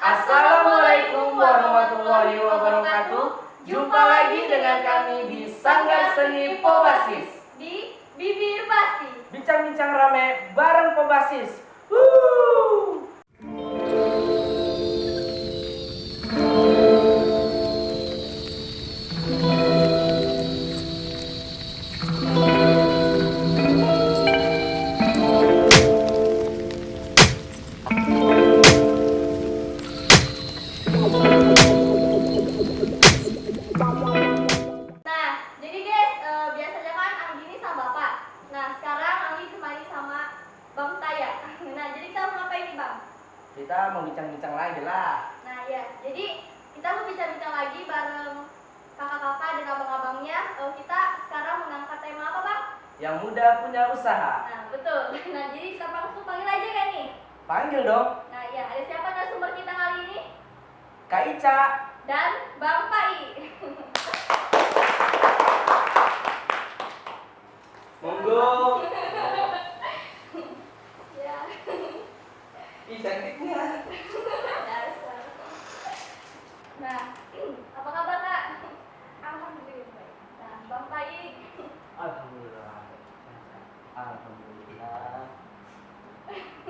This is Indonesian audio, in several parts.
Assalamualaikum warahmatullahi wabarakatuh. Jumpa lagi dengan kami di Sanggar Seni Pobasis di Bibir Basi. Bincang-bincang rame bareng Pobasis. Woo! Nah, jadi guys, biasanya kan Anggi ini sama Bapak. Nah, sekarang Anggi kembali sama Bang Taya. Nah, jadi kita mau ngapain nih, Bang? Kita mau bincang-bincang lagi lah. Nah, ya. Jadi kita mau bincang-bincang lagi bareng kakak-kakak dan abang-abangnya. Kita sekarang mengangkat tema apa, Bang? Yang muda punya usaha. Nah, betul. Nah, jadi kita langsung panggil aja kan nih? Panggil dong. Nah, ya. Ada siapa narasumber kita kali ini? Kak Ica. Dan Bang Pai. Monggo. Ya. Ih, cantiknya. Dasar. Nah, apa kabar, Kak? Alhamdulillah. Nah, Bang Pai. Alhamdulillah. Alhamdulillah.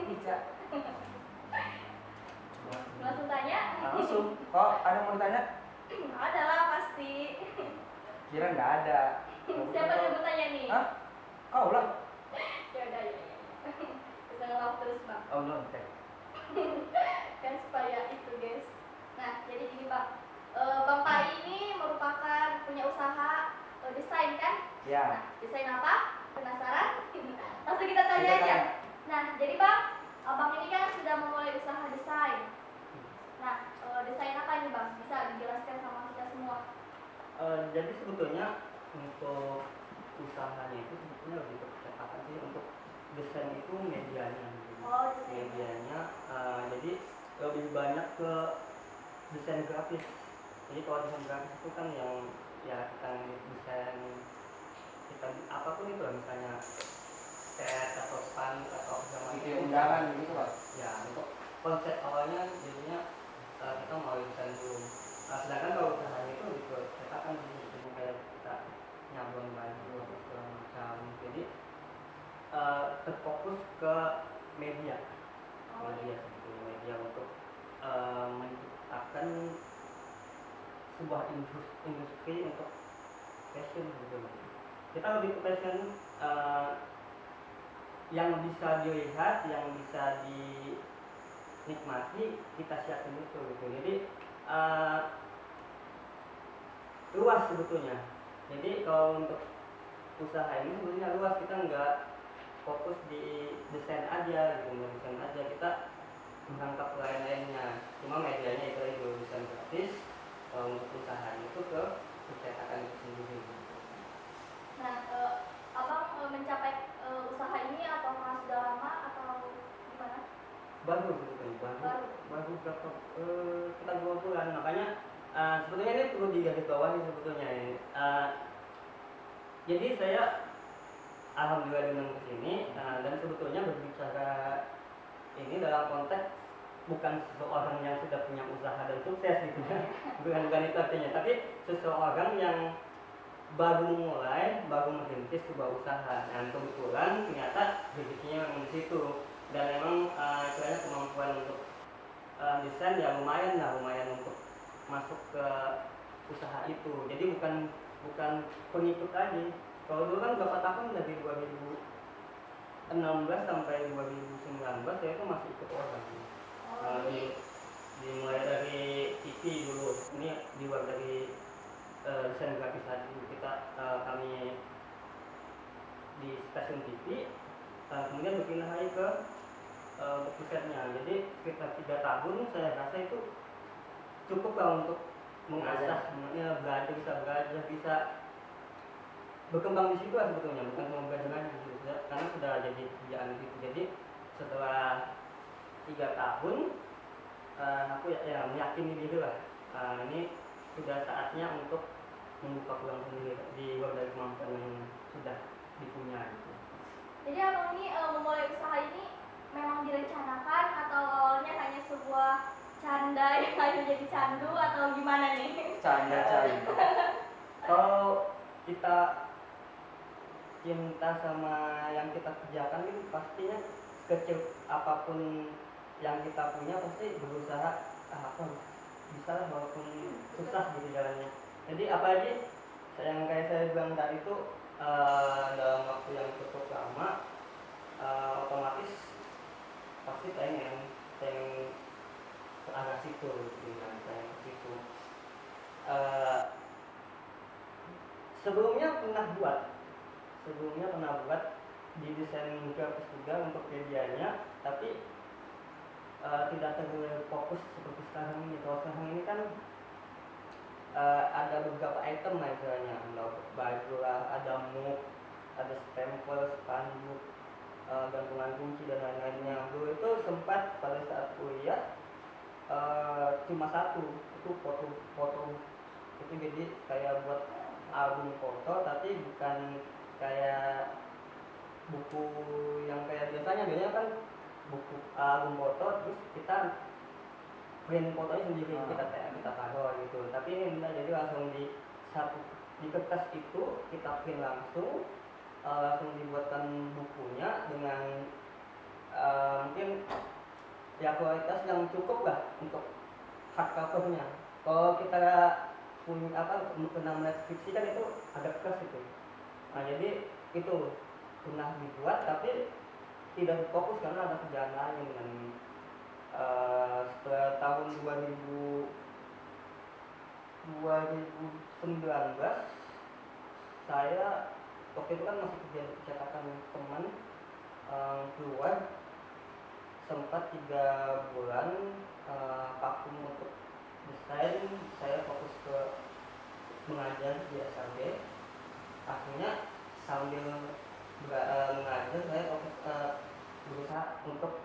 Ica. Langsung tanya? Langsung. Kok ada mau ditanya? Ada lah pasti. Kira nggak ada. Siapa yang mau tanya nih? Hah? Kau lah. Ya udah ya. Bisa ngelawak terus, Bang. Oh, belum cek. Kan supaya itu, guys. Nah, jadi gini, Bang. Bang Pai ini merupakan punya usaha desain kan? Ya. Nah, desain apa? Penasaran? Langsung kita tanya Kita aja. tanya. Nah, jadi Bang, Abang ini kan sudah memulai usaha desain. Nah, desain apa ini, Bang? Bisa dijelaskan sama kita semua? Jadi sebetulnya untuk usahanya itu sebetulnya lebih ke percetakan sih. Untuk desain itu medianya. Oh, desain. Medianya, jadi lebih banyak ke desain grafis. Jadi kalau desain grafis itu kan yang ya kita desain kita apapun itu, misalnya set atau spanduk atau segala Bikin undangan gitu, Pak. Ya, untuk konsep awalnya jadinya kita mau desain dulu. Sedangkan kalau usahanya itu lebih ke cetakan sih, jadi kayak kita nyablon baju atau segala macam. Jadi terfokus ke media, sebetulnya media untuk menciptakan sebuah industri untuk fashion gitu. Kita lebih ke fashion yang bisa dilihat, yang bisa dinikmati, kita siapin itu gitu. Jadi luas sebetulnya. Jadi kalau untuk usaha ini sebenarnya luas, kita nggak fokus di desain aja gitu, nggak desain aja, kita merangkap lain-lainnya. Cuma medianya itu aja, desain gratis. Kalau untuk usahanya itu ke percetakan itu sendiri. Nah, Abang mencapai usaha ini apakah sudah lama atau gimana? Baru sebetulnya, baru berapa kita 2 bulan. Makanya sebetulnya ini perlu digarisbawahi sebetulnya ini. Jadi saya alhamdulillah dengan kesini, dan sebetulnya berbicara ini dalam konteks bukan seseorang yang sudah punya usaha dan sukses gitu ya. bukan itu artinya, tapi seseorang yang baru mulai, baru merintis sebuah usaha. Dan kebetulan ternyata rezekinya memang di situ, dan memang istilahnya kemampuan untuk desain ya lumayan untuk masuk ke usaha itu. Jadi bukan pengikut aja. Kalau dulu kan berapa tahun, dari 2016 sampai 2019 saya itu masih ikut orang. Dimulai dari TV dulu, ini di luar dari desain grafis tadi, kami di stasiun TV, kemudian berpindah lagi ke pusatnya. Jadi sekitar 3 tahun saya rasa itu cukup lah untuk mengasah, belajar, bisa berkembang di situ lah sebetulnya, bukan cuma belajar aja gitu, karena sudah jadi kerjaan gitu. Jadi setelah 3 tahun aku ya meyakini diri lah, ini sudah saatnya untuk membuka peluang sendiri di luar dari kemampuan yang sudah dipunya gitu. Jadi Abang ini memulai usaha ini memang direncanakan atau awalnya hanya sebuah canda yang akhirnya jadi candu atau gimana nih? Canda. Kalau kita cinta sama yang kita kerjakan itu pastinya kecil apapun yang kita punya pasti berusaha apa bisa lah walaupun susah gitu jalannya. Jadi apalagi yang kayak saya bilang tadi itu dalam waktu yang cukup lama otomatis pasti pengen ke arah situ gitu kan, pengen ke situ. Sebelumnya pernah buat di desain grafis juga untuk medianya, tapi tidak terfokus seperti sekarang ini. Kalau sekarang ini kan ada beberapa item lah istilahnya, baju lah, ada mug, ada stempel, spanduk, gantungan kunci dan lain-lainnya. Dulu itu sempat pada saat kuliah cuma satu, itu foto itu, jadi kayak buat album foto tapi bukan kayak buku yang kayak biasanya kan buku album foto terus kita print fotonya sendiri kita taruh gitu, tapi ini enggak, jadi langsung di kertas itu kita print langsung dibuatkan bukunya dengan mungkin ya kualitas yang cukup lah untuk hardcovernya. Kalau kita punya pernah melihat skripsi kan itu agak keras itu. Nah jadi itu pernah dibuat tapi tidak fokus karena ada kerjaan lain. Dan setelah tahun 2019 saya waktu itu kan masih kerja di cetakan teman, keluar sempat 3 bulan vakum untuk desain. Saya fokus ke mengajar di SLB. Akhirnya sambil mengajar saya fokus berusaha untuk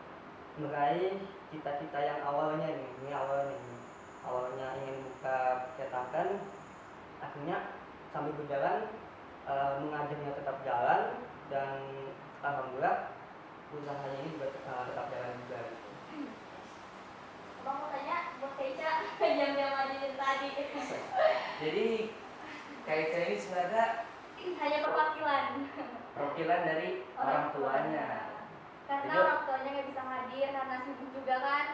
meraih cita-cita yang awalnya awalnya ingin buka cetakan. Akhirnya sambil berjalan mengajarnya tetap jalan, dan alhamdulillah usahanya ini juga tetap jalan juga. Abang mau tanya buat Keisha yang dia majuin tadi. Jadi Kaica ini sebenarnya Hanya perwakilan dari orang tuanya. Karena Jadi- orang tuanya nggak bisa hadir karena sibuk juga kan.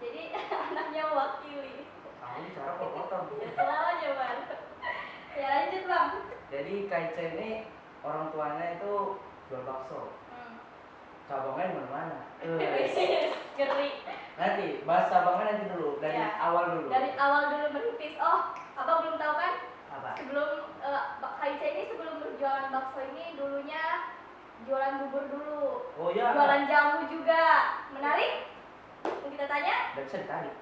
Jadi anaknya mewakili. Kamu cara kok potong. Ya selalu aja bang. Ya lanjut bang. Jadi Kaica ini orang tuanya itu jual bakso. Cabangnya di mana-mana. Ngeri. Nanti bahas cabangnya nanti dulu, dari Ya. awal dulu. Dari awal dulu merintis. Oh, abang belum tahu kan? Apa? Sebelum Kaica ini sebelum berjualan bakso ini dulunya jualan bubur dulu. Oh ya. Jualan jamu juga. Menarik? Mau kita tanya? Udah bisa ditarik.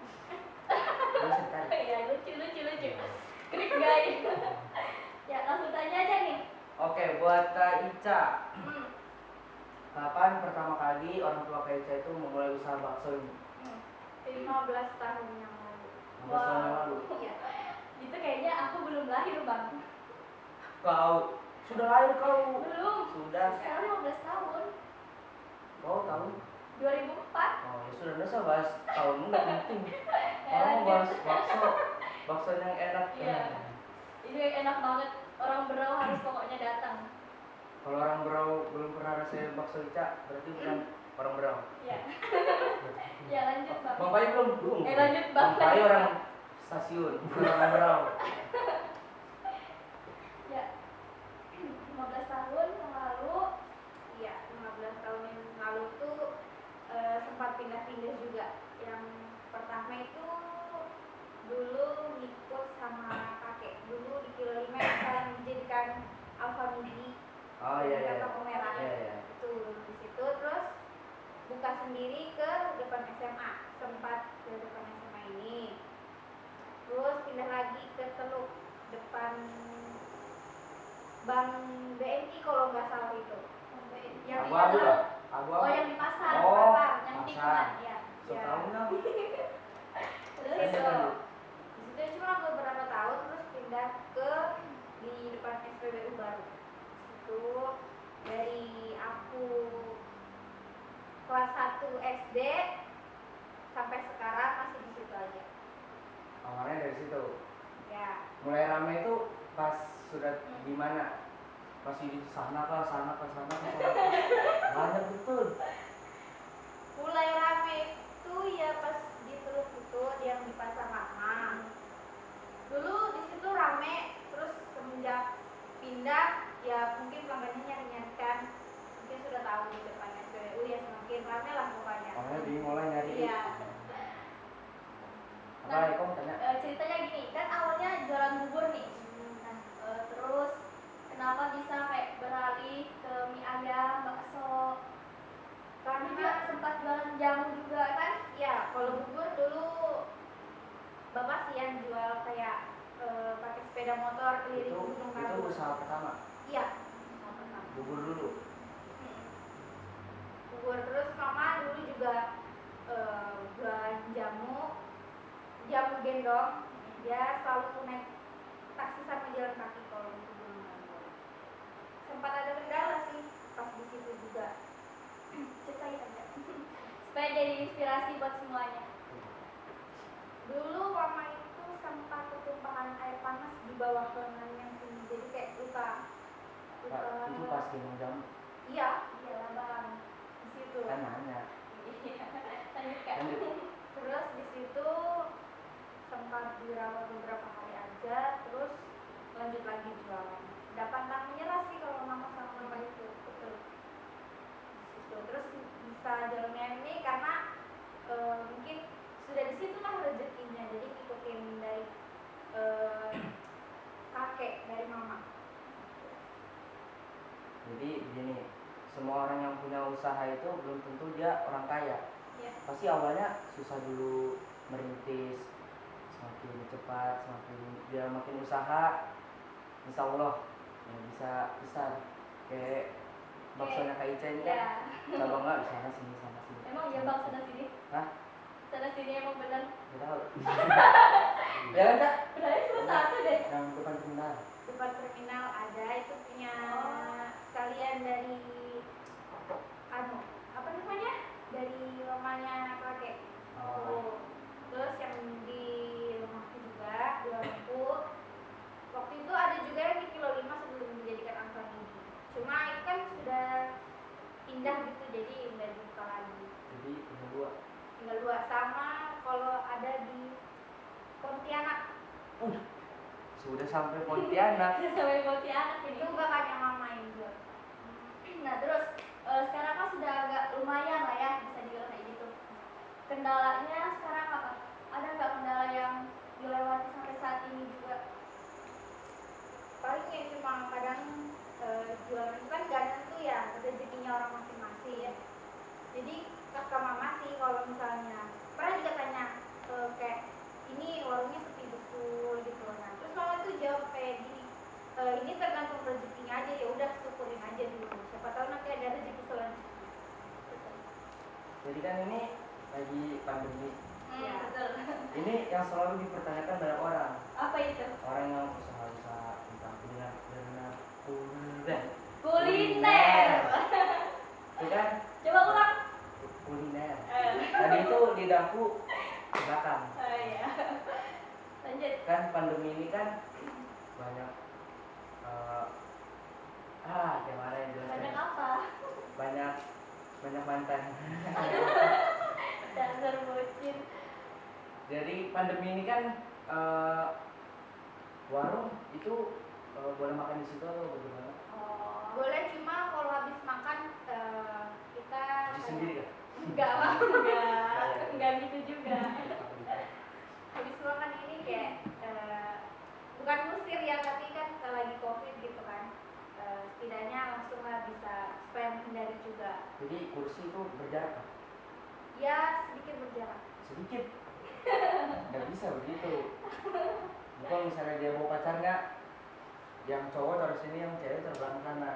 Udah bisa ditarik. Iya, lucu. Krik guys. Ya, langsung tanya aja nih. Oke, buat Kak Ica. Hmm. Kapan pertama kali orang tua Kak Ica itu memulai usaha bakso ini? 15 tahun yang lalu. 15 tahun yang lalu. Iya. Itu kayaknya aku belum lahir, Bang. Kau sudah lahir kau? Belum. Sudah. Sekarang 15 tahun. Kau tahun? 2004. Oh ya sudah, nggak usah bahas tahunmu, nggak penting. Ya, Orang lanjut. bahas bakso yang enak. Iya. Ini enak banget. Orang Berau harus pokoknya datang. Kalau orang Berau belum pernah rasain bakso Ica, berarti bukan orang Berau. Iya. Ya, lanjut, Bang. Bang Pai belum? Lanjut, Bang. Bang Pai orang stasiun, bukan orang Berau. Ya. 15 tahun yang lalu. Iya, 15 tahun yang lalu tuh sempat pindah-pindah juga. Yang pertama itu dulu ngikut sama kakek. Dulu di Kilo 5 yang sekarang dijadikan Alfa Midi. Oh iya iya. Lampu merah. Iya iya. Itu di situ terus buka sendiri ke depan SMA. Sempat ke depan SMA ini. Terus pindah lagi ke Teluk depan Bank BNI kalau nggak salah itu. Yang di Abu-abu pasar. lah. Abu-abu. Oh, yang di pasar, Oh, yang di pasar. tikungan, ya. So Ya. tahu nggak? Terus Lanjut, lanjut. di situ cuma beberapa tahun terus pindah ke di depan SPBU baru. Itu dari aku kelas 1 SD sampai sekarang masih di mulai rame itu pas sudah gimana? Masih di sana kah, sana kah, sana kah, sana kah? Banyak betul. Mulai rame itu ya pas di Teluk itu yang di Pasar Lama. Dulu di situ rame, terus semenjak pindah ya mungkin pelanggannya nyari-nyari kan, mungkin sudah tahu di depannya SPBU ya semakin rame lah pokoknya. Makanya bingung mulai nyari. Iya. Apa ya kamu tanya? Ceritanya gini, kan awalnya jualan bubur nih. Nah, terus kenapa bisa kayak beralih ke mie ayam, bakso? Karena juga sempat jualan jamu juga kan? Ya, kalau bubur dulu bapak sih yang jual kayak pakai sepeda motor keliling Gunung Itu Karu. usaha pertama. Iya. Bubur dulu. Bubur, terus mama dulu juga jualan jamu gendong. Dia selalu naik taksi sampai jalan kaki kalau ke Gunung Karu. Sempat ada kendala sih pas di situ juga. Ceritain aja. Supaya jadi inspirasi buat semuanya. Dulu mama itu sempat ketumpahan air panas di bawah lengannya sini, jadi kayak luka. Pak, itu pas gendong jamu. Iya, bang di situ. Kan nanya. Lanjutkan. Lanjut. Terus di situ sempat dirawat beberapa hari aja, terus lanjut lagi jualan. Dapat tak menyerah sih kalau mama sama papa itu, betul. Di situ. Terus bisa jalannya ini karena mungkin sudah di situ lah rezekinya, jadi ngikutin dari kakek, dari mama. Jadi begini, semua orang yang punya usaha itu belum tentu dia orang kaya. Iya. Pasti awalnya susah dulu merintis, semakin cepat, semakin dia makin usaha, insya Allah yang bisa besar. Kayak baksonya Kak Ica ini kan, Ya. cabang nggak di sana sini sana sini. Emang iya bang sana sini? Hah? Sana sini emang benar. Nggak tahu. Ya kan Kak? Berarti cuma satu deh. Yang depan terminal. Depan terminal ada, itu punya sekalian dari apa namanya, dari rumahnya kakek. Oh. Terus yang di rumahku juga di rumahku waktu itu ada juga yang di kilo 5 sebelum dijadikan angkot ini. Cuma itu kan sudah pindah gitu, jadi nggak dibuka lagi. Jadi punya dua. Tinggal 2, sama kalau ada di Pontianak. Sudah sampai Pontianak. Sampai Pontianak ini. Itu kakaknya mama yang jual. Nah terus sekarang kan sudah agak lumayan lah ya, bisa dibilang kayak gitu. Kendalanya sekarang apa? Ada nggak kendala yang dilewati sampai saat ini juga? Paling ya cuma kadang jualan itu kan gak tuh ya, rezekinya orang masing-masing ya. Jadi kakak mama sih kalau misalnya pernah juga tanya kayak ini warungnya sepi betul gitu. Nah terus mama tuh jawab kayak gini, ini tergantung rezekinya aja, ya udah syukurin aja dulu, siapa tahu nanti ada rezeki selanjutnya. Jadi kan ini lagi pandemi. Ya. Betul. Ini yang selalu dipertanyakan banyak orang. Apa itu? Orang yang usaha-usaha tentang kuliner. Kuliner. Itu kan Coba ulang. kuliner. Tadi itu lidahku belakang. Oh iya. Lanjut. Kan pandemi ini kan banyak gimana yang jelasnya? Banyak apa? Banyak mantan. Dasar bocil. Jadi pandemi ini kan warung itu boleh makan di situ atau bagaimana? Oh. Boleh, cuma kalau habis makan kita Di sendiri kan? Enggak lah, enggak gitu juga. habis makan ini kayak bukan musir ya, tapi kan lagi covid gitu kan, setidaknya langsung lah bisa supaya menghindari juga. Jadi kursi itu berjarak kan? Ya sedikit berjarak. Sedikit. Nggak bisa begitu. Kalau misalnya dia mau pacar nggak, yang cowok taruh sini, yang cewek taruh belakang sana.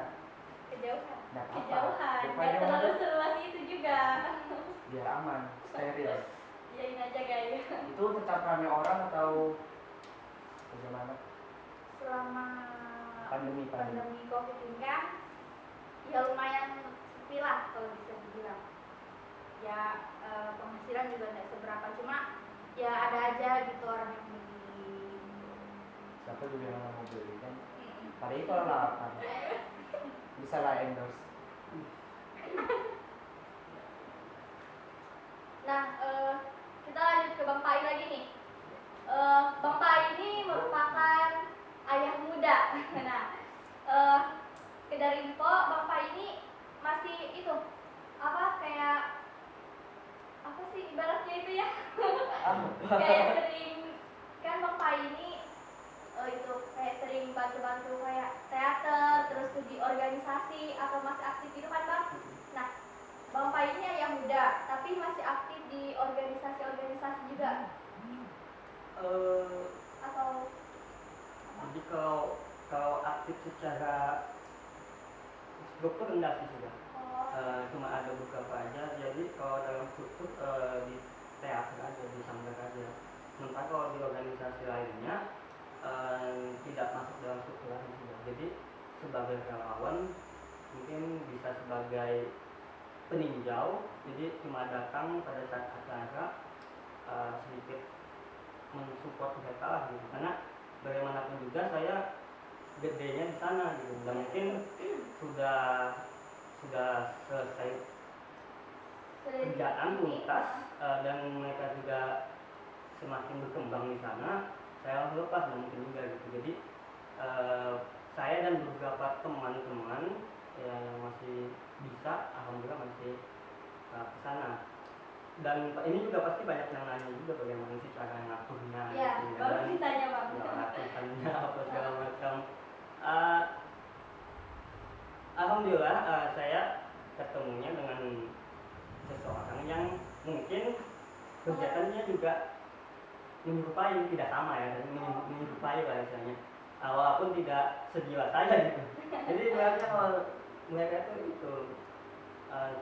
Kejauhan. Nggak apa-apa. Kejauhan, Daripada nggak dia terlalu mau- seluas itu juga. biar aman, steril. Iyain aja guys. Itu tetap rame orang atau bagaimana? Selama Pandemi. covid ini kan ya lumayan sepi lah kalau bisa dibilang. Ya penghasilan juga nggak seberapa, cuma ya ada aja gitu orang yang beli. siapa juga yang mau beli kan. Padahal itu lah kan. Bisa lah endorse. Nah, kita lanjut ke Bang Pai lagi nih. Bang Pai ini merupakan ayah muda. Nah, sekedar info, Bang Pai ini masih itu apa kayak apa sih ibaratnya itu ya? Kayak sering kan Bang Pai ini itu kayak sering bantu-bantu kayak teater, terus tuh di organisasi atau masih aktif itu kan Bang? Nah, Bang Pai ini ayah muda, tapi masih aktif di organisasi-organisasi juga. Atau Jadi kalau aktif secara struktur rendah sih sudah. Cuma ada beberapa aja. Jadi kalau dalam struktur di teater aja, di sanggar aja. Sementara kalau di organisasi lainnya tidak masuk dalam struktur lain sudah. Jadi sebagai relawan mungkin bisa sebagai peninjau. Jadi cuma datang pada saat acara sedikit mensupport mereka lah gitu. Karena bagaimanapun juga saya gedenya di sana gitu. Dan mungkin sudah selesai kerjaan tuntas dan mereka juga semakin berkembang di sana, saya langsung lepas dan mungkin juga gitu. Jadi saya dan beberapa teman-teman yang masih bisa, alhamdulillah masih ke sana. Dan ini juga pasti banyak yang nanya juga bagaimana sih cara ngaturnya ya, gitu, baru dan ditanya Bang. latihannya apa segala macam. Alhamdulillah saya ketemunya dengan seseorang yang mungkin kegiatannya juga menyerupai, tidak sama ya, tapi menyerupai bahasanya, walaupun tidak segila saya gitu. Jadi berarti kalau mereka itu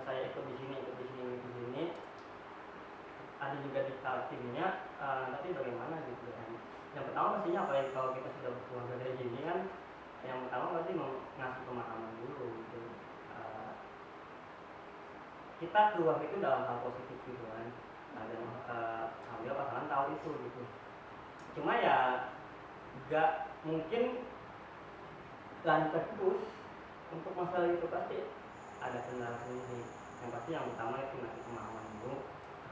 saya ikut di sini, ada juga di timnya, tapi bagaimana gitu kan. Yang pertama pastinya apa ya, kalau kita sudah berkeluarga dari gini kan, yang pertama pasti ngasih pemahaman dulu gitu. Kita keluar itu dalam hal positif gitu kan. Dan alhamdulillah pasangan tahu itu gitu. Cuma ya gak mungkin lancar terus untuk masalah itu, pasti ada kendala sendiri. Yang pasti yang utama itu ngasih pemahaman dulu.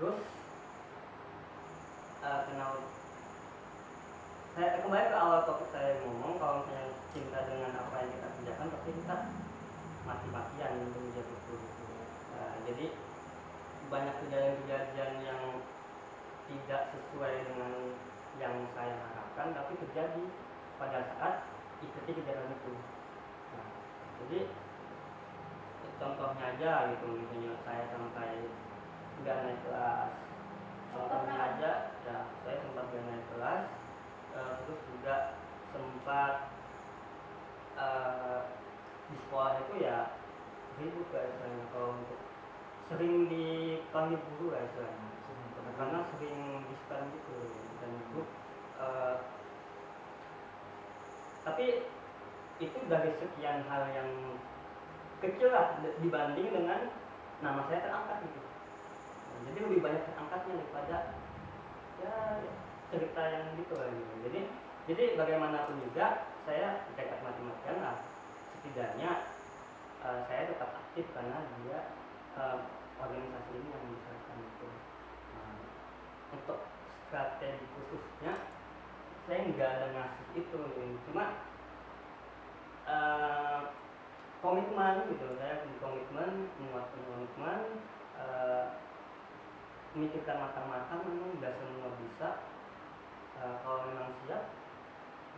Terus kenal, saya kembali ke awal topik saya ngomong, kalau misalnya cinta dengan apa yang kita kerjakan pasti kita mati-matian untuk menjadi itu. Jadi banyak kejadian-kejadian yang tidak sesuai dengan yang saya harapkan, tapi terjadi pada saat ikuti kegiatan itu. Nah, jadi contohnya aja gitu, misalnya saya sampai nggak naik kelas. Contohnya aja, ya saya sempat nggak naik kelas, terus juga sempat di sekolah itu ya ribut guys, kalau untuk sering dipanggil guru guys, karena sering diskon gitu dan itu. Tapi itu dari sekian hal yang kecil lah dibanding dengan nama saya terangkat gitu. Jadi lebih banyak terangkatnya daripada ya cerita yang gitu lah gitu. Jadi bagaimanapun juga saya tekad mati-matian lah, setidaknya saya tetap aktif karena dia organisasi ini yang membesarkan itu. Untuk strategi khususnya saya nggak ada ngasih itu, cuma komitmen gitu. Saya komitmen, menguatkan komitmen, memikirkan matang-matang, memang nggak semua bisa. Kalau memang siap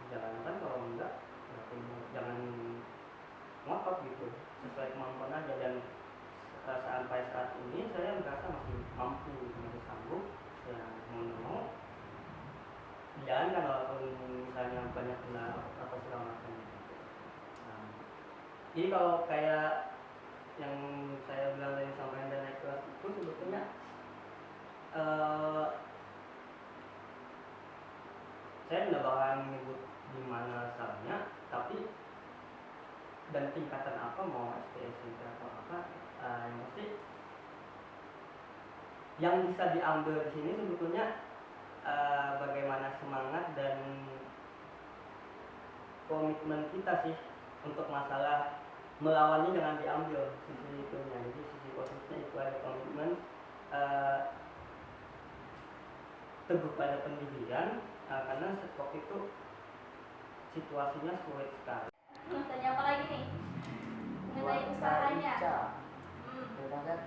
jalankan, kalau enggak berarti jangan ngotot gitu, sesuai kemampuan aja. Dan sampai saat ini saya merasa masih mampu, masih sanggup, ya mau dijalankan walaupun misalnya banyak kendala atau segala macam gitu. Jadi kalau kayak yang saya bilang tadi sampai Anda naik kelas itu sebetulnya saya tidak bakalan menyebut di mana asalnya, tapi dan tingkatan apa, mau SPSD atau apa, yang pasti yang bisa diambil di sini sebetulnya bagaimana semangat dan kita sih untuk masalah melawannya jangan diambil sisi itunya. Jadi sisi positifnya itu ada komitmen, teguh pada pendirian, karena waktu itu situasinya sulit sekali. Tanya apa lagi nih? Mengenai usahanya. Ica. Hmm. Udah kan?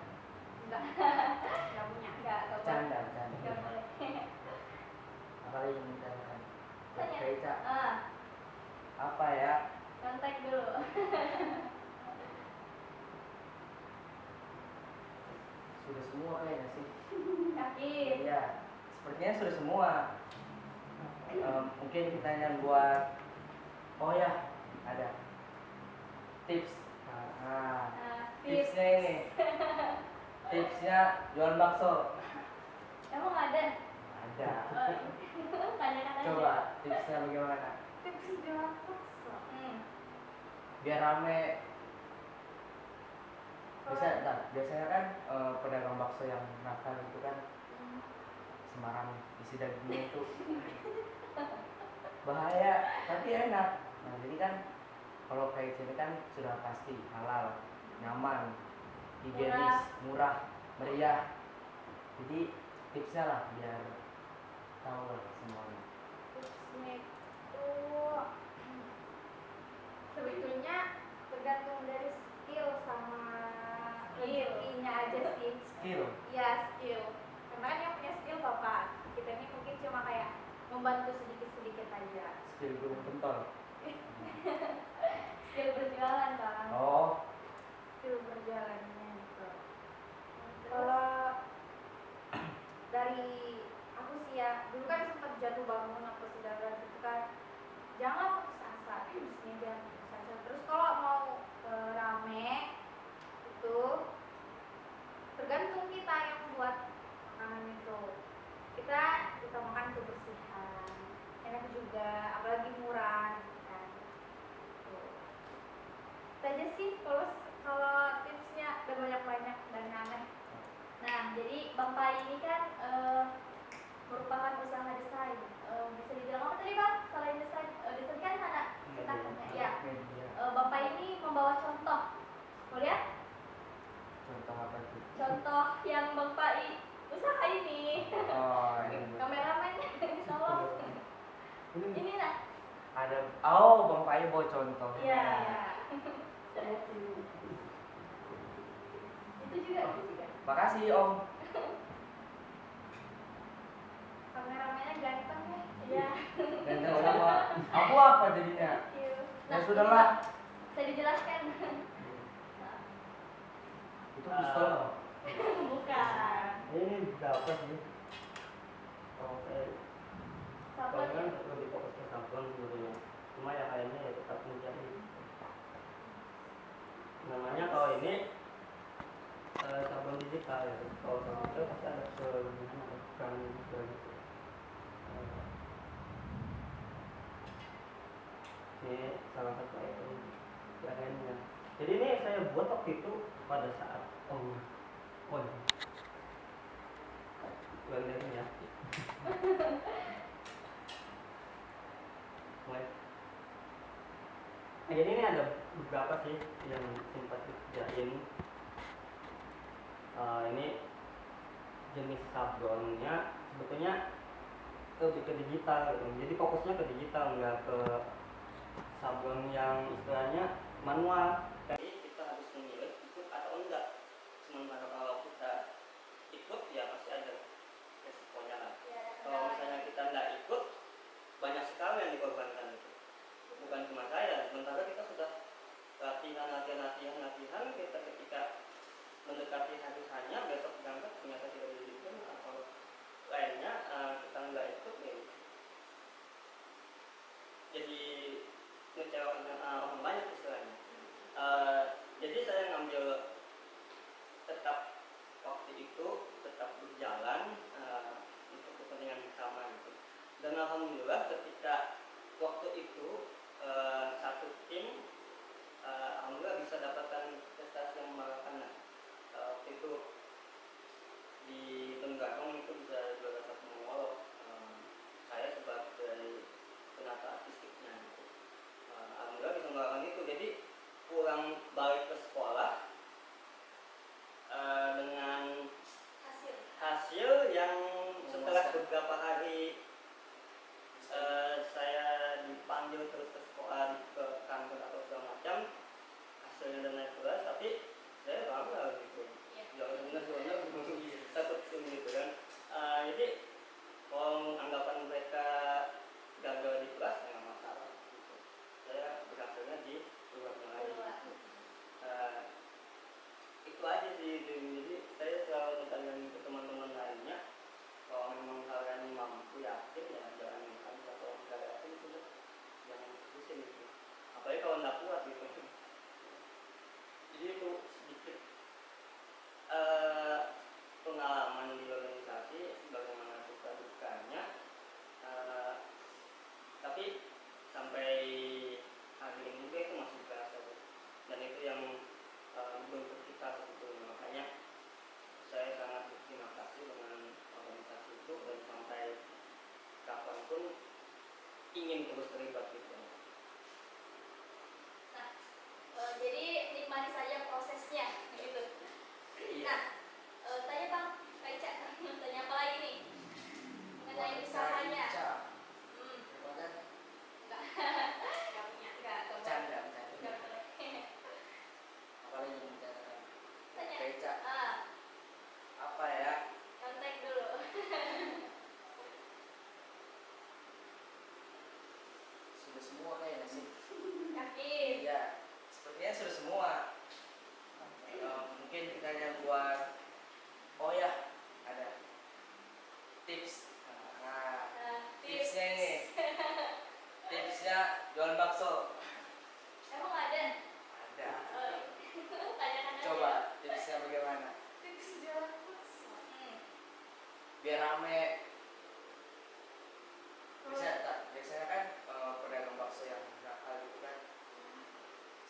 Enggak. Nggak punya. Enggak boleh. Canda. Enggak boleh. Apa lagi yang ditanyakan? Tanya. Oke, Ica. Apa ya? Kontak dulu. Sudah semua kayaknya sih. Yakin. Iya, sepertinya sudah semua. Mungkin kita yang buat, oh ya, ada tips. Nah, Tips. tipsnya ini, tipsnya jual bakso. Emang ada? Ada. Tanyakan aja. Coba tipsnya bagaimana? Tips jualan bakso. Biar rame. Biasanya kan pedagang bakso yang nakal itu kan sembarang isi dagingnya itu bahaya tapi enak. Nah jadi kan kalau kayak sini kan sudah pasti halal, nyaman, higienis, murah, meriah. Jadi tipsnya lah biar tahu lah semuanya. Tipsnya itu sebetulnya tergantung dari skill sama rezekinya aja sih. Skill. Iya, skill. Karena kan yang punya skill bapak. Kita ini mungkin cuma kayak membantu sedikit-sedikit aja. Skill burung pentol. Skill berjualan bang. Oh, Skill berjalannya gitu. Terus? Kalau dari aku sih ya, dulu kan sempat jatuh bangun apa saudara gitu kan. Jangan putus asa, bisnisnya jangan putus asa. Terus kalau mau rame itu tergantung kita yang buat makanan itu. Kita makan kebersihan, enak juga, apalagi murah gitu kan. Tuh. Itu aja sih kalau tipsnya udah banyak dan aneh. Nah, jadi Bang Pai ini kan merupakan usaha desain. Bisa dibilang apa tadi Bang? Selain desain, desain kan ada cetakannya. Ya. media. Bang Pai ini membawa contoh. Mau lihat? Contoh apa tuh? Contoh yang Bang Pai usaha ini. Oh, ini Kameramennya tolong. Ini nah. ada. Oh, Bang Pai bawa contohnya. Iya. Itu juga. Makasih Om. Kameramennya ganteng ya. Iya. Ganteng sama aku apa jadinya? Ya sudahlah. Saya dijelaskan. Itu pistol. Bukan. Ini berapa sih? Kalau saya Sablon. kan lebih fokus ke sablon sebenarnya. Cuma yang lainnya ya tetap mencari. Namanya kalau ini sablon digital ya. Kalau sablon digital pasti ada kelebihan atau kekurangan juga gitu. Ini salah satu item yang lainnya. Jadi ini saya buat waktu itu pada saat ulang ya. Mulai. Nah, jadi ini ada beberapa sih yang sempat dikerjain. Ini jenis sablonnya sebetulnya lebih ke digital gitu. Jadi fokusnya ke digital, nggak ke sablon yang istilahnya manual. Jadi kita harus memilih ikut atau enggak. Sementara kalau kita ikut ya masih ada resikonya lah. Kalau misalnya kita nggak ikut, banyak sekali yang dikorbankan itu. Bukan cuma saya, sementara kita sudah latihan, kita ketika mendekati hari hanya besok berangkat ternyata tidak diizinkan atau lainnya kita nggak ikut ya. Jadi ngecewakan orang banyak istilahnya. Jadi saya ngambil tetap waktu itu tetap berjalan untuk kepentingan bersama gitu. Dan alhamdulillah ketika waktu itu satu tim alhamdulillah bisa dapatkan prestasi yang membanggakan. Waktu itu di Tenggarong itu bisa juara satu mall. Saya sebagai penata artistiknya gitu. Alhamdulillah bisa ingin terus terlibat gitu. Nah, jadi nikmati saja prosesnya gitu. Nah, tanya Bang, Kak Ica, tanya apa lagi nih mengenai usahanya? Enggak, enggak punya, enggak Bercanda. boleh. Apalagi yang bicarakan? Tanya. Beca. Ah, Apa ya? kontak dulu. Sudah semua kayaknya sih. Yakin? Iya, sepertinya sudah semua. Mungkin kita hanya buat, oh ya, ada tips. Nah, Tips. tipsnya ini, tipsnya jualan bakso. Emang ada? Ada. Tanyakan aja. Coba tipsnya bagaimana? Tips jualan bakso. Biar rame. Biasanya kan pedagang bakso yang nakal gitu kan,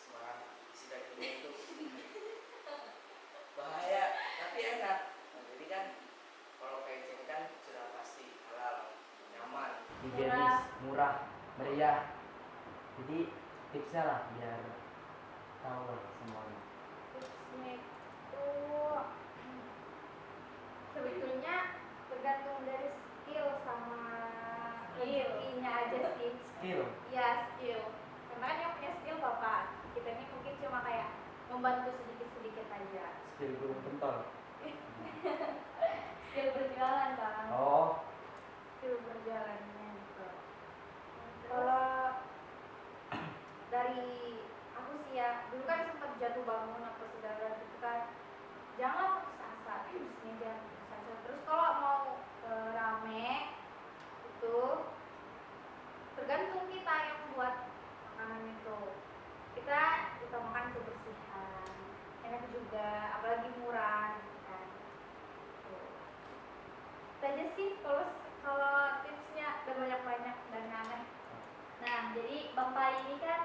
sembarang isi dagingnya itu bahaya tapi enak. Nah, jadi kan kalau kayak gini kan sudah pasti halal, nyaman, higienis, murah, meriah. Jadi tipsnya lah biar tahu lah semuanya. Tipsnya itu sebetulnya tergantung dari skill sama rezekinya aja sih. Skill. Iya, skill. Karena kan yang punya skill bapak, kita ini mungkin cuma kayak membantu sedikit-sedikit aja. Skill gulung pentol. Skill berjualan bang. Oh, Skill berjalannya gitu. Kalau dari aku sih ya, dulu kan sempat jatuh bangun apa saudara gitu kan, jangan putus asa, terusnya jangan putus asa. Terus kalau mau rame itu tergantung kita yang buat makanan itu. Kita makan kebersihan, enak juga, apalagi murah gitu kan. Tuh. Itu aja sih kalau tipsnya, dan banyak dan aneh. Nah, jadi Bang Pai ini kan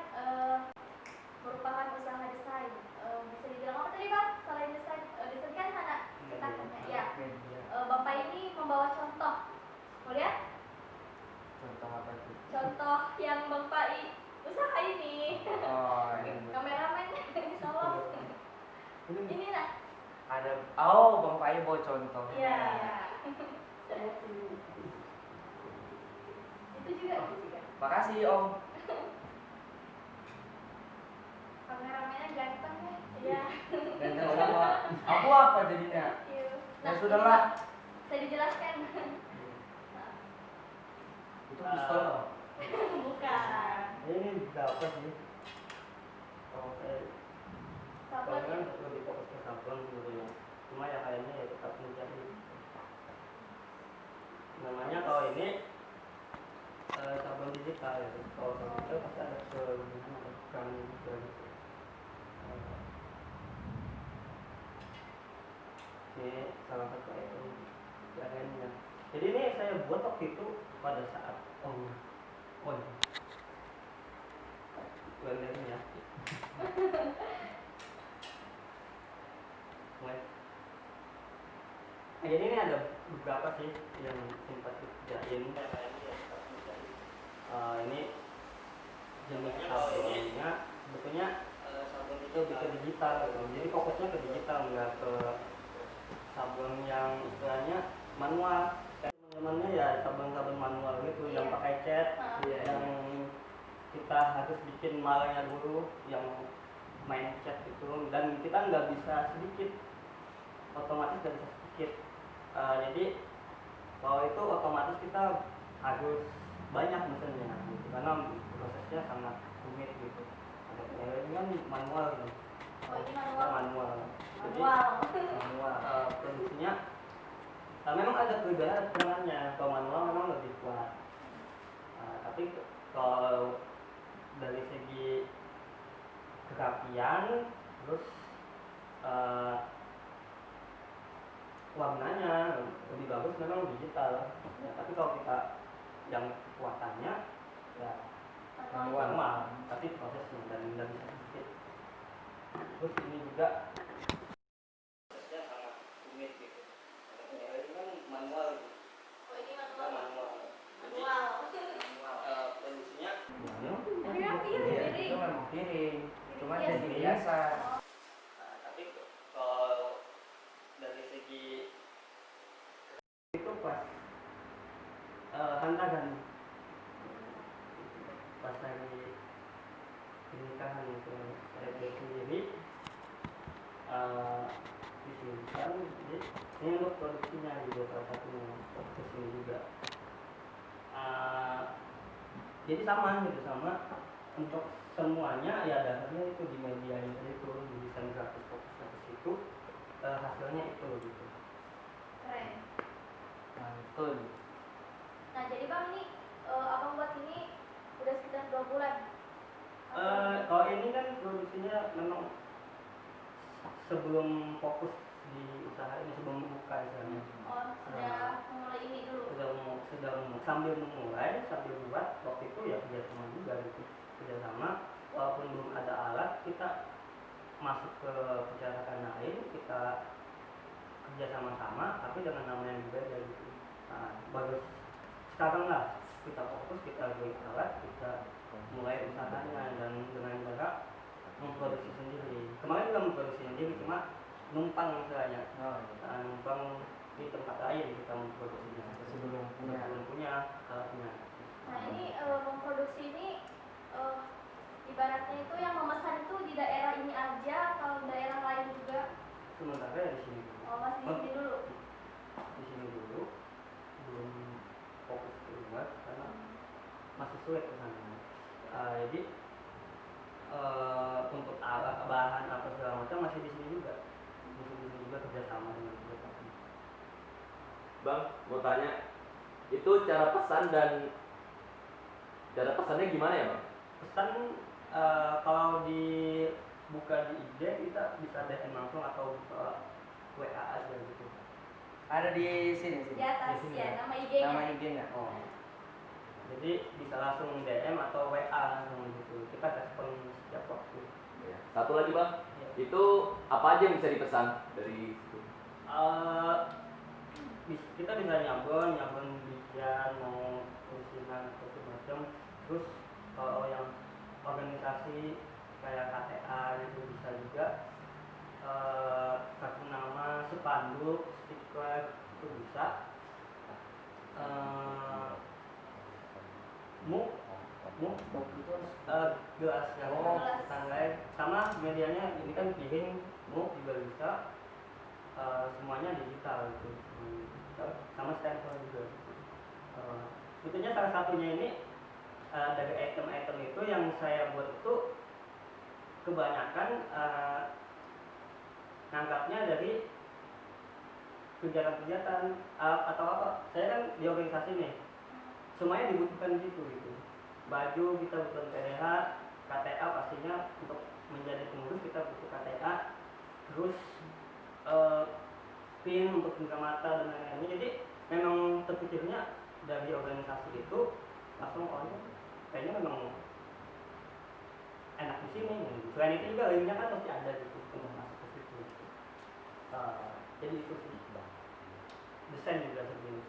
merupakan usaha desain. Bisa dibilang apa tadi Bang? Selain desain, desain kan anak cetakannya. Ya. Bang Pai ini membawa contoh. Mau lihat? contoh apa itu? Contoh yang Bang Pai usaha ini. Oh, ini. Kameramen, tolong. Ini lah. Ada. Oh, Bang Pai bawa contoh. Iya, iya. Itu juga. Makasih Om. Kameramennya ganteng ya. Iya. Dan sama aku apa jadinya? Ya sudahlah. Saya dijelaskan. Itu pistol. Bukan. Ini berapa sih? Kalau saya Sablon kan ya. lebih fokus ke sablon gitu ya. Cuma ya kayaknya ya tetap mencari. Namanya kalau ini sablon digital ya. Kalau sablon digital pasti ada kelebihan atau kekurangan juga gitu. Ini salah satu item bahannya. Jadi ini saya buat waktu itu pada saat ini ya. Mulai. Nah, jadi ini ada beberapa sih yang sempat dikerjain. Ini jenis sabunnya sebetulnya sabun itu lebih ke digital gitu. Jadi fokusnya ke digital, nggak ke sabun yang istilahnya manual. Teman-temannya ya sabun-sabun manual gitu yang pakai cat, yang kita harus bikin malnya dulu, yang main cat itu, dan kita nggak bisa sedikit, otomatis nggak bisa sedikit. Jadi kalau itu otomatis kita harus banyak mesinnya gitu, karena prosesnya sangat rumit gitu. Ini kan manual gitu. Oh, ini manual. Jadi Manual. produksinya memang ada kekurangannya. Kalau manual memang lebih kuat. Tapi kalau dari segi kerapian, terus warnanya lebih bagus memang digital. Ya, tapi kalau kita yang kekuatannya ya manual, tapi prosesnya dan bisa sedikit. Terus ini juga prosesnya sangat rumit gitu. Ini kan manual gitu. Oh, ini Kita manual. manual. Manual. Produksinya cuma Iya, jadi sih. biasa. Nah, tapi kalau dari segi itu pas hantaran pas lagi pernikahan itu saya beli sendiri di sini kan ini untuk produksinya juga salah satunya produksi ini juga. Jadi sama gitu, sama untuk semuanya ya dasarnya itu di media itu di desain grafis fokusnya ke situ, hasilnya itu gitu. Keren. Mantul. Nah, jadi Bang ini Abang buat ini udah sekitar 2 bulan. Kalau ini kan produksinya memang sebelum fokus di usaha ini, sebelum buka istilahnya. Oh, sudah memulai ini dulu. Sudah sambil memulai, sambil buat. Waktu itu ya kerjasama juga gitu, kerjasama. Walaupun belum ada alat, kita masuk ke percetakan lain, kita kerja sama-sama, tapi dengan nama yang berbeda gitu. Nah, baru sekarang lah kita fokus, kita beli alat, kita mulai usahanya dan dengan cara memproduksi sendiri. Kemarin juga memproduksi sendiri, cuma numpang istilahnya. Oh, iya. Numpang di tempat lain kita memproduksinya Sebelum punya. alatnya. Nah, ini memproduksi ini ibaratnya itu yang memesan itu di daerah ini aja atau daerah lain juga? Sementara ya di sini dulu. Oh, masih di sini dulu. Di sini dulu, belum fokus keluar karena masih sulit ke sana. Jadi untuk alat, bahan apa segala macam masih di sini juga, kerjasama dengan mereka. Bang, mau tanya, itu cara pesannya gimana ya Bang? Pesan kalau dibuka di IG kita bisa DM langsung atau WA aja gitu. Ada di sini Di atas Di sini ya, ya? nama IG-nya. Nama IG-nya. Oh. Jadi bisa langsung DM atau WA langsung gitu. Kita respon setiap waktu. Ya. Satu lagi Bang, Ya. itu apa aja yang bisa dipesan dari situ? Kita bisa nyablon bikin mau tulisan atau semacam. Terus kalau yang organisasi kayak KTA itu bisa juga, kartu nama, spanduk, stiker itu bisa. Muk itu gelas yang Oh. tanggai sama medianya ini kan piring, muk juga bisa. Semuanya digital gitu, sama stempel juga. Itunya salah satunya ini dari item-item itu yang saya buat itu kebanyakan ngangkatnya dari kegiatan-kegiatan atau apa. Saya kan di organisasi nih, semuanya dibutuhkan di situ gitu. Baju kita butuh PDH, KTA pastinya untuk menjadi pengurus kita butuh KTA, terus pin untuk pengamatan dan lain-lainnya. Jadi memang terpikirnya dari organisasi itu langsung kayaknya memang enak di sini. Selain itu juga linknya kan pasti ada gitu untuk masuk ke situ. Jadi itu sih desain juga sebenarnya.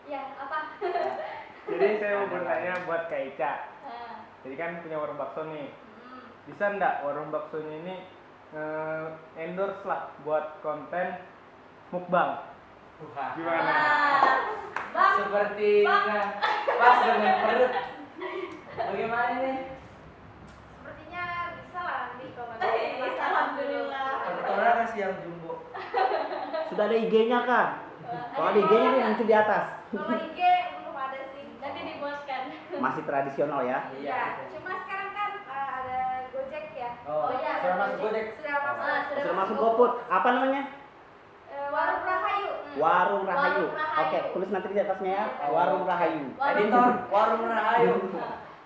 Ya, apa? Jadi saya mau bertanya buat Kak Ica. Nah, Jadi kan punya warung bakso nih. hmm. Bisa nggak warung baksonya ini endorse lah buat konten mukbang? Wah. Gimana? Wah, Bang, Sepertinya pas dengan perut. Bagaimana nih? Sepertinya bisa lah nanti kalau Bisa, alhamdulillah. Kebetulan kasih yang jumbo. Sudah ada IG-nya kan? Kalau ada IG-nya nih nanti di atas. Kalau IG belum ada sih. nanti dibuatkan. Masih tradisional ya. Iya. Cuma sekarang kan ada Gojek ya. Oh, Oh, iya, sudah ada masuk Gojek. Gojek. Sudah masuk. Sudah masuk GoFood. Apa namanya? Warung Rahayu. Warung Rahayu. Warung Rahayu. Oke, tulis nanti di atasnya ya. Warung Rahayu. Editor Warung Rahayu.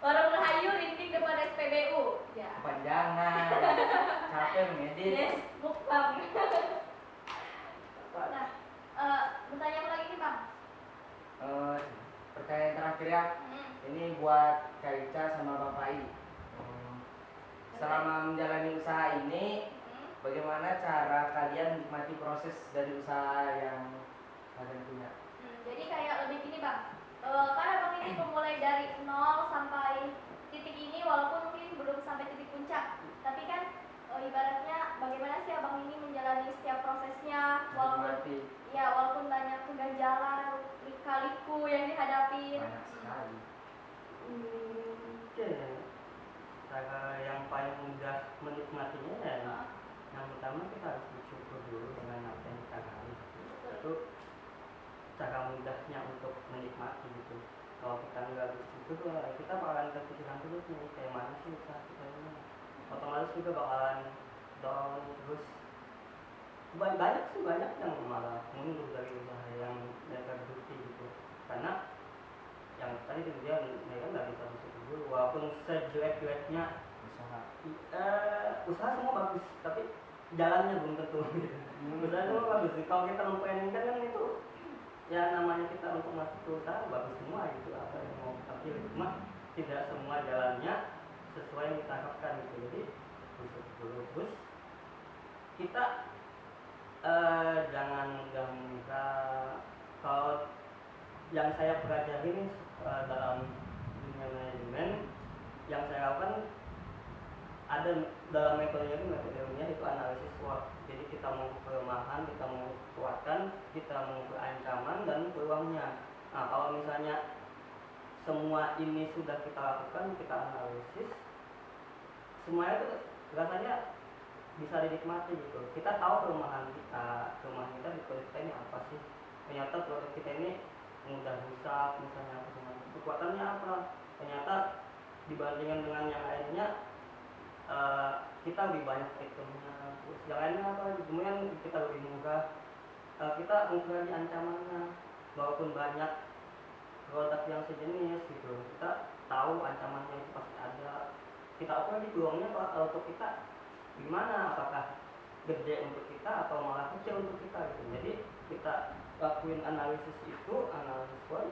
Warung Rahayu rintik depan SPBU. Ya. Panjangan. Capek mengedit. Yes, mukbang. Nah, bertanya apa lagi nih Bang? Pertanyaan terakhir ya. Hmm. Ini buat Kak Ica sama Bang Pai. Selama menjalani usaha ini, bagaimana cara kalian menikmati proses dari usaha yang kalian punya? Jadi kayak lebih gini Bang, kan Abang ini memulai dari nol sampai titik ini walaupun mungkin belum sampai titik puncak. dihadapin? Banyak sekali. Oke, cara yang paling mudah menikmatinya ya, yang pertama kita harus bersyukur dulu dengan apa yang kita raih. Itu cara mudahnya untuk menikmati gitu. Kalau kita nggak bersyukur, kita bakalan kepikiran terus nih kayak mana sih usaha kita ini. Otomatis juga bakalan down terus. Banyak yang malah mundur dari usaha yang mereka geluti gitu. Karena yang tadi dia mereka nggak bisa bersyukur dulu, walaupun sejelek-jeleknya usaha semua bagus, tapi jalannya belum tentu gitu. Usaha semua bagus. Kalau kita memplaningkan kan itu ya namanya kita untuk masuk ke usaha bagus semua gitu, apa yang mau kita pilih, cuma tidak semua jalannya sesuai yang kita harapkan gitu. Jadi terus kita jangan gampang. Kalau yang saya pelajari ini dalam dunia manajemen, yang saya lakukan ada dalam metodenya itu analisis SWOT. Jadi kita mau kelemahan, kita mau kekuatan, kita mau keancaman dan peluangnya. Nah, kalau misalnya semua ini sudah kita lakukan, kita analisis, semuanya itu rasanya bisa dinikmati gitu. Kita tahu kelemahan kita di produk kita ini apa sih? Ternyata produk kita ini mudah rusak, misalnya kekuatannya apa? Ternyata dibandingkan dengan yang lainnya kita lebih banyak itemnya, terus yang lainnya apa? Kemudian kita lebih mudah, kita mengurangi ancamannya, walaupun banyak produk yang sejenis gitu, kita tahu ancamannya itu pasti ada. Kita apa lagi peluangnya kalau untuk kita gimana? Apakah gede untuk kita atau malah kecil untuk kita gitu. Jadi kita lakuin analisis itu, analisis SWOT,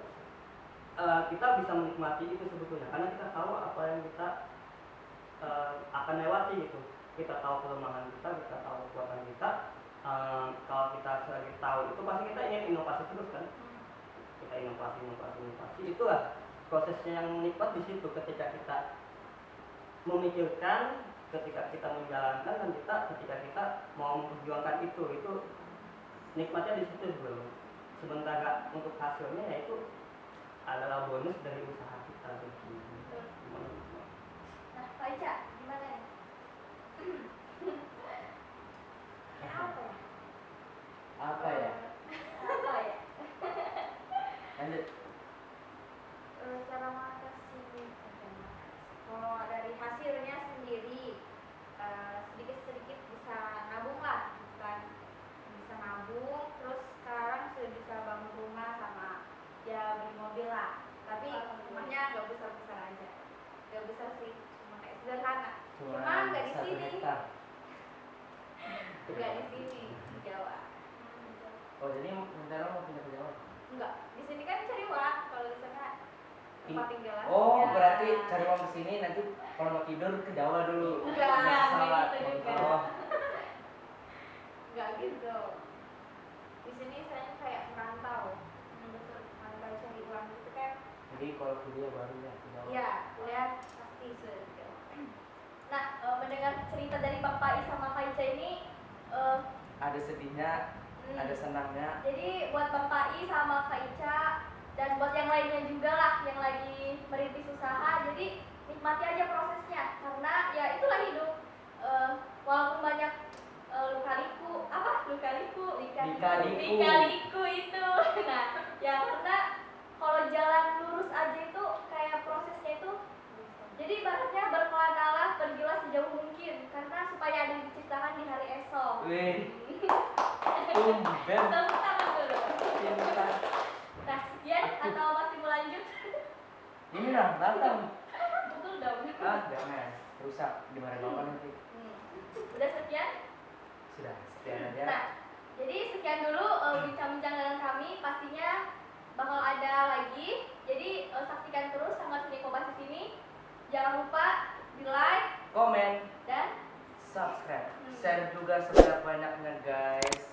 kita bisa menikmati itu sebetulnya karena kita tahu apa yang kita akan lewati gitu. Kita tahu kelemahan kita tahu kekuatan kita. Kalau kita selagi tahu itu pasti kita ingin inovasi terus kan. Kita inovasi. Itulah prosesnya yang nikmat di situ, ketika kita memikirkan, ketika kita menjalankan, dan ketika kita mau memperjuangkan itu nikmatnya di situ dulu. Sementara untuk hasilnya yaitu adalah bonus dari usaha kita. Nah, Kak Ica, gimana nih? Apa ya? Lanjut. Cara mengatasi, kalau dari hasilnya sendiri sedikit-sedikit bisa nabung lah, bukan bisa nabung, terus sekarang sudah bisa bangun rumah sama ya beli mobil lah, tapi rumahnya nggak besar-besar aja, nggak besar sih, cuma kayak sederhana, cuma nggak di 1 sini, hektar. nggak di sini di Jawa. Oh, jadi rencana mau pindah ke Jawa? Enggak, di sini kan cari uang, kalau di sana tempat tinggal aja. Oh, berarti cari uang ke sini, nanti kalau mau tidur ke Jawa dulu. Enggak, Pesawat. gitu juga. Oh, Enggak gitu. Di sini saya kayak merantau. Betul, merantau cari uang gitu kan. jadi kalau kuliah baru ya ke Jawa. Iya, kuliah pasti sudah di Jawa. Nah, mendengar cerita dari Bang Pai sama Kak Ica ini, Ada sedihnya, ada senangnya. jadi buat Bang Pai sama Kak Ica dan buat yang lainnya juga lah yang lagi merintis usaha, jadi nikmati aja prosesnya karena ya itulah hidup. Walaupun banyak lika-liku itu. Nah, ya karena kalau jalan lurus aja itu kayak prosesnya itu, jadi ibaratnya berkelanalah, pergilah sejauh mungkin karena supaya ada yang diciptakan di hari esok. Wih, tumben. Tepuk tangan dulu. Cinta. Nah, sekian atau masih mau lanjut? Ini lah, datang. Betul dong. Jangan rusak, dimarahin bapak nanti. Udah sekian? Sudah, sekian aja. Nah, jadi sekian dulu bincang-bincang dengan kami. Pastinya bakal ada lagi. Jadi saksikan terus Sangat Seni Kobasis ini. Jangan lupa di like Komen, dan subscribe, share juga sebanyak-banyaknya guys.